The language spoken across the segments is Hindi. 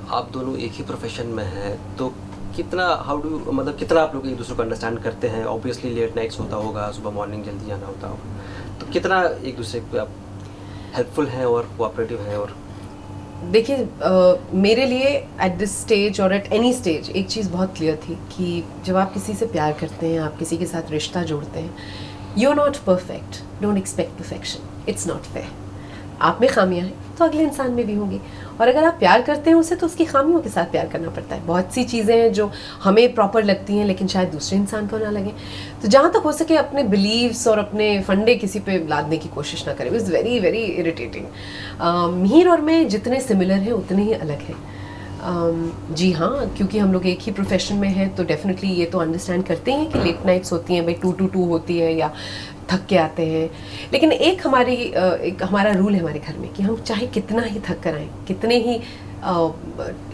आप दोनों एक ही प्रोफेशन में हैं, तो कितना हाउ डू मतलब कितना आप लोग एक दूसरे को अंडरस्टैंड करते हैं? ऑब्वियसली लेट नाइट्स होता होगा, सुबह मॉर्निंग जल्दी जाना होता होगा, तो कितना एक दूसरे पे आप हेल्पफुल हैं और कोऑपरेटिव हैं? और देखिए, मेरे लिए एट दिस स्टेज और एट एनी स्टेज एक चीज़ बहुत क्लियर थी कि जब आप किसी से प्यार करते हैं, आप किसी के साथ रिश्ता जोड़ते हैं, you are not perfect, don't expect perfection, it's not fair. आप में खामियां हैं तो अगले इंसान में भी होंगी, और अगर आप प्यार करते हैं उसे तो उसकी खामियों के साथ प्यार करना पड़ता है। बहुत सी चीज़ें हैं जो हमें प्रॉपर लगती हैं लेकिन शायद दूसरे इंसान को ना लगे, तो जहाँ तक हो सके अपने बिलीव्स और अपने फंडे किसी पे लादने की कोशिश ना करें। It's very very irritating. Mihir और मैं जितने सिमिलर हैं उतने ही अलग हैं। जी हाँ, क्योंकि हम लोग एक ही प्रोफेशन में हैं तो डेफिनेटली ये तो अंडरस्टैंड करते हैं कि लेट नाइट्स होती हैं, भाई 2 to 2 होती है या थक के आते हैं। लेकिन एक हमारा रूल है हमारे घर में कि हम चाहे कितना ही थक कर आएँ, कितने ही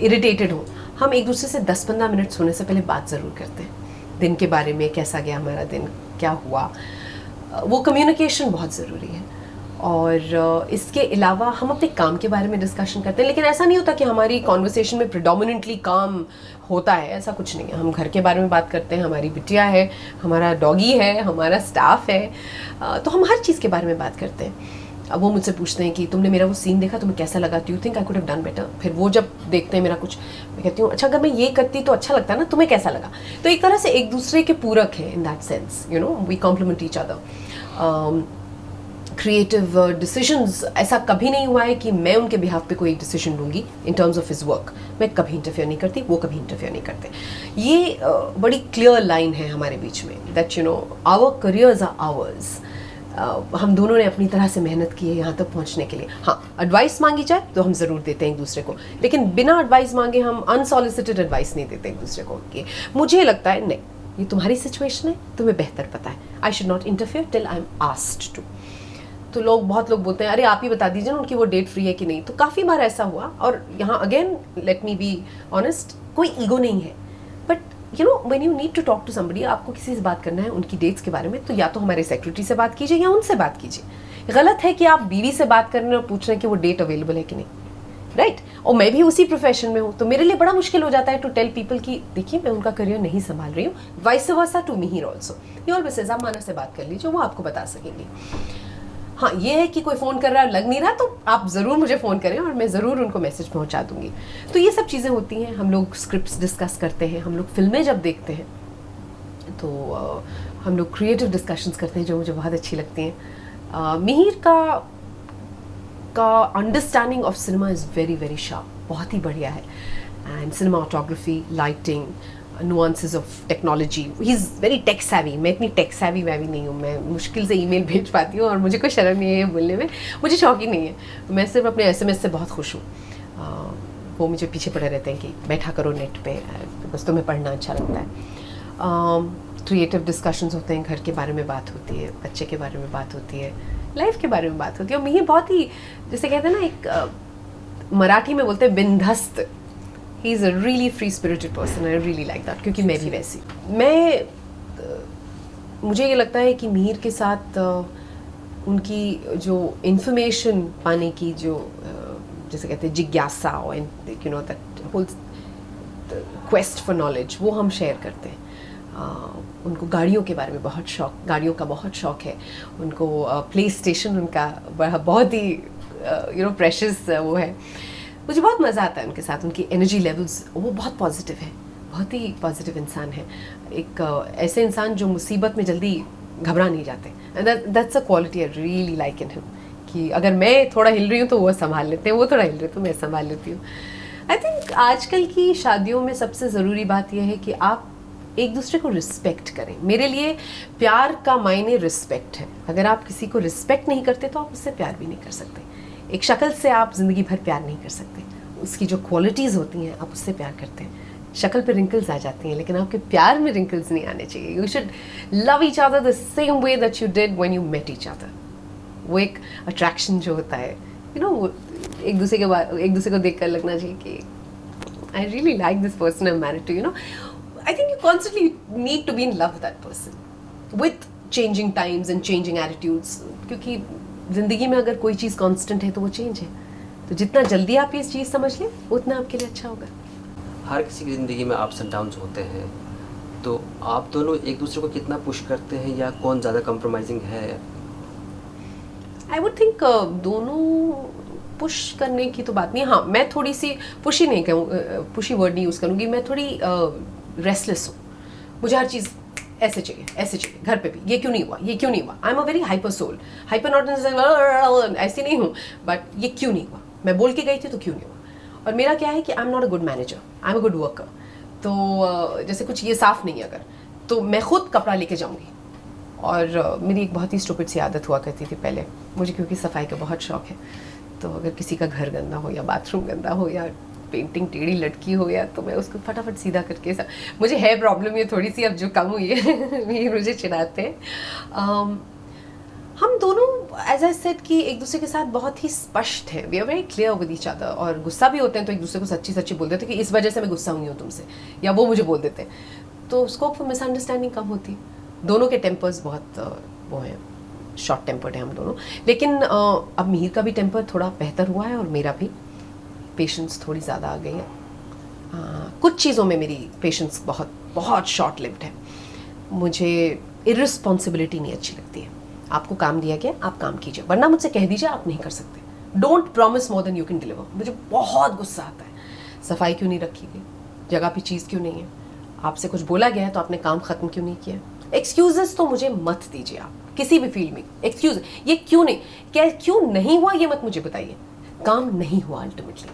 इरिटेटेड हों, हम एक दूसरे से 10-15 मिनट सोने से पहले बात ज़रूर करते हैं दिन के बारे में, कैसा गया हमारा दिन, क्या हुआ। वो कम्युनिकेशन बहुत ज़रूरी है। और इसके अलावा हम अपने काम के बारे में डिस्कशन करते हैं, लेकिन ऐसा नहीं होता कि हमारी कॉन्वर्सेशन में प्रिडोमिनेंटली काम होता है, ऐसा कुछ नहीं है। हम घर के बारे में बात करते हैं, हमारी बिटिया है, हमारा डॉगी है, हमारा स्टाफ है, तो हम हर चीज़ के बारे में बात करते हैं। अब वो मुझसे पूछते हैं कि तुमने मेरा वो सीन देखा, तुम्हें कैसा लगा, do you think I could have done better. फिर वो जब देखते हैं मेरा कुछ, मैं कहती हूँ अच्छा अगर मैं ये करती तो अच्छा लगता ना, तुम्हें कैसा लगा। तो एक तरह से एक दूसरे के पूरक हैं in that sense, you know, we complement each other. Creative decisions, ऐसा कभी नहीं हुआ है कि मैं उनके बिहाफ पे कोई डिसीजन लूँगी in terms of his work. मैं कभी इंटरफेयर नहीं करती, वो कभी इंटरफेयर नहीं करते। ये बड़ी क्लियर लाइन है हमारे बीच में that you know our careers are ours. हम दोनों ने अपनी तरह से मेहनत की है यहाँ तक पहुँचने के लिए। हाँ, एडवाइस मांगी जाए तो हम ज़रूर देते हैं एक दूसरे को, लेकिन बिना एडवाइस मांगे हम अनसॉलिसिटेड एडवाइस नहीं देते एक दूसरे को कि मुझे लगता है नहीं, ये तुम्हारी सिचुएशन है, तुम्हें बेहतर पता है, I should not interfere till I am asked to. तो बहुत लोग बोलते हैं अरे आप ही बता दीजिए ना उनकी वो डेट फ्री है कि नहीं। तो काफ़ी बार ऐसा हुआ, और यहाँ again let me be honest, कोई ईगो नहीं है, but you know when you need to talk to somebody, आपको किसी से बात करना है उनकी डेट्स के बारे में, तो या तो हमारे सेक्रेटरी से बात कीजिए या उनसे बात कीजिए। गलत है कि आप बीवी से बात कर रहे हैं और पूछ रहे हैं कि वो डेट अवेलेबल है कि नहीं, राइट। और मैं भी उसी प्रोफेशन में हूँ, तो मेरे लिए बड़ा मुश्किल हो जाता है टू टेल पीपल कि देखिए मैं उनका करियर नहीं संभाल रही हूँ। Vice versa to Mihir also, he always says आप माना से बात कर लीजिए, वो आपको बता सकेंगे। हाँ, ये है कि कोई फ़ोन कर रहा है लग नहीं रहा तो आप ज़रूर मुझे फ़ोन करें और मैं ज़रूर उनको मैसेज पहुंचा दूंगी। तो ये सब चीज़ें होती हैं। हम लोग स्क्रिप्ट्स डिस्कस करते हैं, हम लोग फिल्में जब देखते हैं तो हम लोग क्रिएटिव डिस्कशंस करते हैं जो मुझे बहुत अच्छी लगती हैं। मिहिर का understanding of cinema is very very sharp, बहुत ही बढ़िया है। And cinematography, lighting, nuances of technology, he is very tech savvy. मैं इतनी टेक सैवी वैवी नहीं हूँ, मैं मुश्किल से ईमेल भेज पाती हूँ और मुझे कोई शर्म नहीं है बोलने में, मुझे शौक ही नहीं है। मैं सिर्फ अपने SMS से बहुत खुश हूँ। वो मुझे पीछे पड़े रहते हैं कि बैठा करो नेट पे, बस तुम्हें पढ़ना अच्छा लगता है। क्रिएटिव डिस्कशंस होते हैं, घर के बारे में बात होती है, बच्चे के बारे में बात होती है, लाइफ के बारे में बात होती है। और मिहिर बहुत ही, जैसे कहते हैं ना, एक मराठी में बोलते हैं बिंधस्त, he is a really free spirited person, I really like that, क्योंकि मैं भी वैसी। मुझे ये लगता है कि मिहिर के साथ उनकी जो इन्फॉर्मेशन पाने की जो जैसे कहते हैं जिज्ञासा और you know that whole quest for knowledge, वो हम शेयर करते हैं। उनको गाड़ियों के बारे में बहुत शौक, गाड़ियों का बहुत शौक है उनको। प्ले स्टेशन उनका बहुत ही यू नो प्रेशियस वो है। मुझे बहुत मज़ा आता है उनके साथ, उनकी एनर्जी लेवल्स, वो बहुत पॉजिटिव है, बहुत ही पॉजिटिव इंसान है। एक ऐसे इंसान जो मुसीबत में जल्दी घबरा नहीं जाते, and that's a quality I really like in him, कि अगर मैं थोड़ा हिल रही हूँ तो वो संभाल लेते हैं, वो थोड़ा हिल रहे तो मैं संभाल लेती हूँ। आई थिंक आजकल की शादियों में सबसे ज़रूरी बात यह है कि आप एक दूसरे को रिस्पेक्ट करें। मेरे लिए प्यार का मायने रिस्पेक्ट है। अगर आप किसी को रिस्पेक्ट नहीं करते तो आप उससे प्यार भी नहीं कर सकते। एक शक्ल से आप ज़िंदगी भर प्यार नहीं कर सकते, उसकी जो क्वालिटीज़ होती हैं आप उससे प्यार करते हैं। शक्ल पे रिंकल्स आ जाती हैं, लेकिन आपके प्यार में रिंकल्स नहीं आने चाहिए। You should love each other the same way that you did when you met each other. वो एक अट्रैक्शन जो होता है, यू नो, एक दूसरे को देख कर लगना चाहिए कि I really like this person I am married to, you know. I think you constantly need to be in love with that person with changing times and changing attitudes, क्योंकि ज़िंदगी में अगर कोई चीज़ कांस्टेंट है तो वो चेंज है। तो तो जितना जल्दी आप ये चीज़ समझ लें उतना आपके लिए अच्छा होगा। हर किसी की ज़िंदगी में अप्स एंड डाउन्स होते हैं, तो आप दोनों एक दूसरे को कितना पुश करते हैं या कौन ज़्यादा कंप्रोमाइजिंग है? आई वुड थिंक दोनों पुश करने की तो बात नहीं है। हाँ, मैं थोड़ी सी पुशी नहीं कहूँ, पुशी वर्ड नहीं यूज़ करूँगी, मैं थोड़ी रेस्टलेस हूँ। मुझे हर चीज़ ऐसे चाहिए, घर पे भी ये क्यों नहीं हुआ, ये क्यों नहीं हुआ। I am a very hyper soul, hyper not ऐसी नहीं हूँ, बट ये क्यों नहीं हुआ, मैं बोल के गई थी तो क्यों नहीं हुआ। और मेरा क्या है कि I am not a good manager, I am a good worker. तो जैसे कुछ ये साफ़ नहीं है अगर, तो मैं खुद कपड़ा लेके जाऊँगी। और मेरी एक बहुत ही स्टूपिड सी आदत हुआ करती थी पहले, मुझे क्योंकि सफाई का बहुत शौक है, तो अगर किसी का घर गंदा हो या बाथरूम गंदा हो या पेंटिंग टेढ़ी लटकी हो या, तो मैं उसको फटाफट सीधा करके मुझे है प्रॉब्लम ये थोड़ी सी अब जो कम हुई है ये मुझे चिढ़ाते हैं। हम दोनों एज आई सेड कि एक दूसरे के साथ बहुत ही स्पष्ट हैं, we are very clear with each other. और गुस्सा भी होते हैं तो एक दूसरे को सच्ची सच्ची बोल देते हैं कि इस वजह से मैं गुस्सा हुई हूँ तुमसे, या वो मुझे बोल देते हैं, तो स्कोप फॉर मिसअंडरस्टैंडिंग कम होती है। दोनों के टेम्पर्स बहुत वो हैं, शॉर्ट टेम्पर्ड हैं हम दोनों। लेकिन अब मिहिर का भी टेम्पर थोड़ा बेहतर हुआ है और मेरा भी पेशेंस थोड़ी ज़्यादा आ गई है। कुछ चीज़ों में मेरी पेशेंस बहुत बहुत शॉर्ट लिव्ड है। मुझे इर्रिस्पॉन्सिबिलिटी नहीं अच्छी लगती है। आपको काम दिया गया, आप काम कीजिए, वरना मुझसे कह दीजिए आप नहीं कर सकते। Don't promise more than you can deliver. मुझे बहुत गुस्सा आता है। सफाई क्यों नहीं रखी गई, जगह पे चीज़ क्यों नहीं है, आपसे कुछ बोला गया है तो आपने काम ख़त्म क्यों नहीं किया। एक्सक्यूजेस तो मुझे मत दीजिए आप किसी भी फील्ड में। एक्सक्यूज ये क्यों नहीं, क्या क्यों नहीं हुआ ये मत मुझे बताइए। काम नहीं हुआ अल्टीमेटली,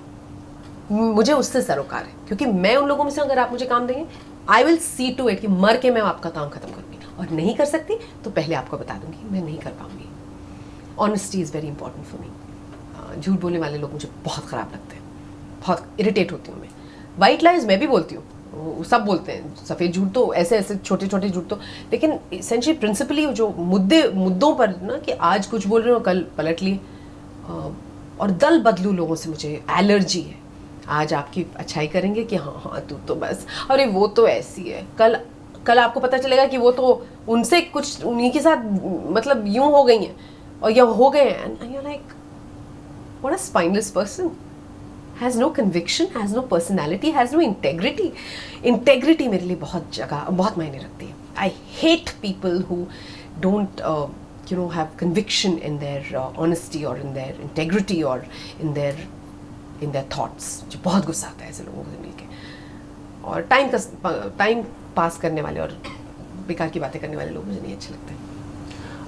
मुझे उससे सरोकार है, क्योंकि मैं उन लोगों में से, अगर आप मुझे काम देंगे I will see to it कि मर के मैं आपका काम खत्म करूँगी। और नहीं कर सकती तो पहले आपको बता दूंगी मैं नहीं कर पाऊंगी। Honesty is very important for me. झूठ बोलने वाले लोग मुझे बहुत ख़राब लगते हैं, बहुत इरिटेट होती हूँ मैं। वाइट लाइज मैं भी बोलती हूँ, सब बोलते हैं, सफ़ेद झूठ तो ऐसे ऐसे छोटे छोटे झूठ तो, लेकिन एसेंशियली प्रिंसिपली जो मुद्दों पर ना, कि आज कुछ बोल रहे हो कल पलट लिए। और दल बदलू लोगों से मुझे एलर्जी है। आज आपकी अच्छाई करेंगे कि हाँ हाँ तू तो बस, अरे वो तो ऐसी है, कल आपको पता चलेगा कि वो तो उनसे कुछ उन्हीं के साथ मतलब यूं हो गई हैं और या हो गए हैं, and you like what a spineless person, has no conviction, has no personality, has no integrity. Integrity मेरे लिए बहुत मायने रखती है। I hate people who don't have conviction in their honesty or in their integrity or in their thoughts। जो बहुत गुस्सा आता है ऐसे लोगों से मिलके। और टाइम पास करने वाले और बेकार की बातें करने वाले लोग मुझे नहीं अच्छे लगते।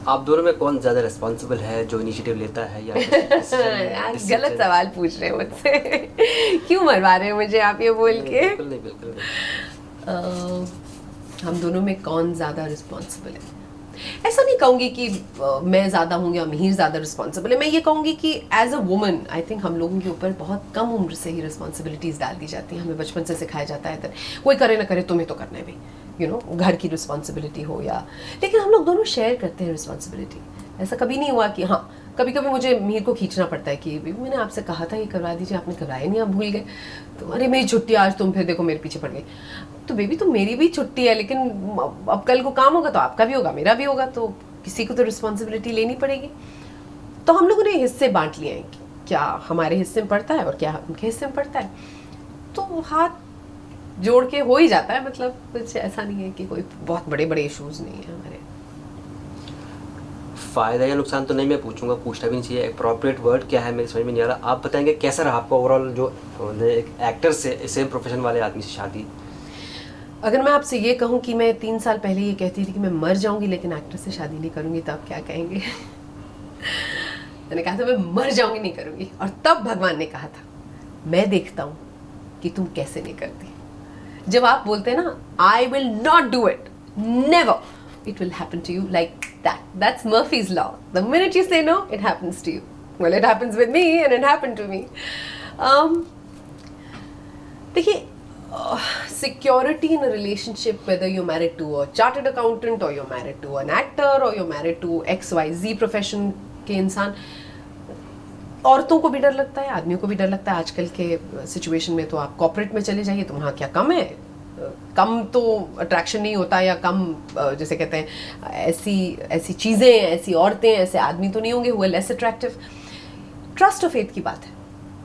आप दोनों में कौन ज़्यादा रिस्पॉन्सिबल है, जो इनिशिएटिव लेता है या यार गलत सवाल पूछ रहे हैं मुझसे क्यों मरवा रहे हैं मुझे आप ये बोल के। बिल्कुल नहीं। हम दोनों में कौन ज़्यादा रिस्पॉन्सिबल है, ऐसा नहीं कहूँगी कि मैं ज़्यादा हूँ या मिहिर ज़्यादा रिस्पॉन्सिबल है। मैं ये कहूँगी कि as a woman I think हम लोगों के ऊपर बहुत कम उम्र से ही रिस्पॉन्सिबिलिटीज़ डाल दी जाती हैं। हमें बचपन से सिखाया जाता है, कोई करे ना करे तुम्हें तो करना है भाई, घर की रिस्पॉन्सिबिलिटी हो या, लेकिन हम लोग दोनों शेयर करते हैं रिस्पॉन्सिबिलिटी। ऐसा कभी नहीं हुआ कि हाँ, कभी कभी मुझे मिहिर को खींचना पड़ता है कि मैंने आपसे कहा था ये करवा दीजिए, आपने करवाया नहीं, आप भूल गए, तो अरे मेरी छुट्टी आज, तुम फिर देखो मेरे पीछे पड़ गई। तो बेबी तो मेरी भी छुट्टी है, लेकिन अब कल को काम होगा तो आपका भी होगा, मेरा भी होगा, तो किसी को तो रिस्पॉन्सिबिलिटी लेनी पड़ेगी। तो हम लोगों ने हिस्से बांट लिए हैं, क्या हमारे हिस्से में पड़ता है और क्या उनके हिस्से में पड़ता है, तो हाथ जोड़ के हो ही जाता है। मतलब कुछ ऐसा नहीं है कि कोई बहुत बड़े बड़े इश्यूज नहीं है हमारे। फ़ायदा या नुकसान तो नहीं मैं पूछूंगा, पूछना भी नहीं चाहिए, अप्रोप्रिएट वर्ड क्या है मेरे समझ में नहीं आ रहा। आप बताएंगे कैसा रहा आपका ओवरऑल जो एक एक्टर से, सेम प्रोफेशन वाले आदमी से शादी? अगर मैं आपसे ये कहूँ कि मैं 3 साल पहले ये कहती थी कि मैं मर जाऊंगी लेकिन एक्टर से शादी नहीं करूंगी, तो आप क्या कहेंगे? मैंने कहा था मैं मर जाऊंगी नहीं करूंगी, और तब भगवान ने कहा था मैं देखता हूँ कि तुम कैसे नहीं करती। जब आप बोलते हैं ना I will not do it, never, it will happen to you like that. That's Murphy's law. The minute you say no, it happens to you. Well, it happens with me and it happened to me. देखिए, security in a relationship, whether you're married to a chartered accountant or you're married to an actor or you're married to XYZ profession के इंसान, औरतों को भी डर लगता है, आदमियों को भी डर लगता है। आजकल के सिचुएशन में तो आप कॉर्पोरेट में चले जाइए तो वहाँ क्या कम है, कम तो अट्रैक्शन नहीं होता, या कम जैसे कहते हैं ऐसी चीज़ें, ऐसी औरतें, ऐसे आदमी तो नहीं होंगे हुए लेस अट्रैक्टिव। ट्रस्ट और फेथ की बात है।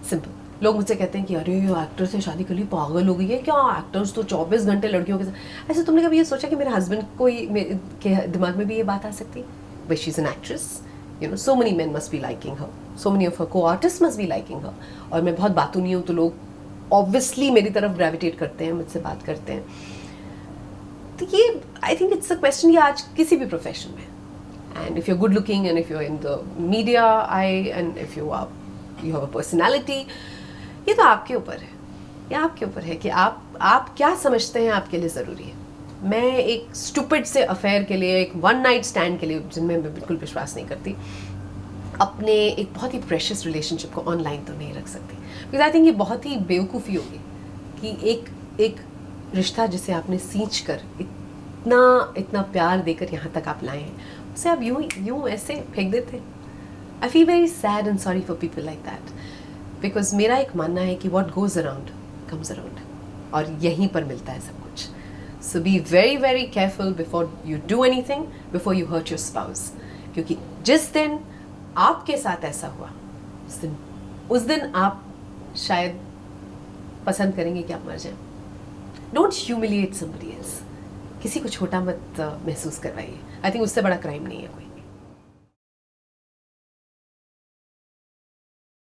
सिंपल. लोग मुझसे कहते हैं कि अरे ये एक्टर से शादी कर ली, पागल हो गई है क्या, एक्टर्स तो 24 घंटे लड़कियों के साथ. ऐसे तुमने कभी ये सोचा कि मेरे हस्बैंड को के दिमाग में भी ये बात आ सकती है? But she is an actress, you know, so many main must be liking her, so many of her को आर्टिस्ट मस्ट बी लाइकिंग हर. और मैं बहुत बातूनी हूँ तो लोग ऑब्वियसली मेरी तरफ ग्रेविटेट करते हैं, मुझसे बात करते हैं. तो ये I think it's a question, ये आज किसी भी प्रोफेशन में, and if you are good looking and if you are in the media I and if you have a personality, ये तो आपके ऊपर है. ये आपके ऊपर है कि आप क्या समझते हैं आपके लिए ज़रूरी है. मैं एक स्टूपिड से अफेयर के लिए, एक वन नाइट स्टैंड के लिए, जिनमें मैं बिल्कुल विश्वास नहीं करती, अपने एक बहुत ही प्रेशियस रिलेशनशिप को ऑनलाइन तो नहीं रख सकती. बिकॉज आई थिंक ये बहुत ही बेवकूफ़ी होगी कि एक रिश्ता जिसे आपने सींच कर इतना प्यार देकर यहाँ तक आप लाए हैं, उसे आप यूँ ऐसे फेंक देते. I feel very sad and sorry for people like that. Because मेरा एक मानना है कि what goes around comes around, और यहीं पर मिलता है सब कुछ. So be very very careful before you do anything, before you hurt your spouse. क्योंकि जिस दिन आपके साथ ऐसा हुआ, उस दिन आप शायद पसंद करेंगे कि आप मर जाएं. Don't humiliate somebody else. किसी को छोटा मत महसूस करवाइए. आई थिंक उससे बड़ा क्राइम नहीं है कोई.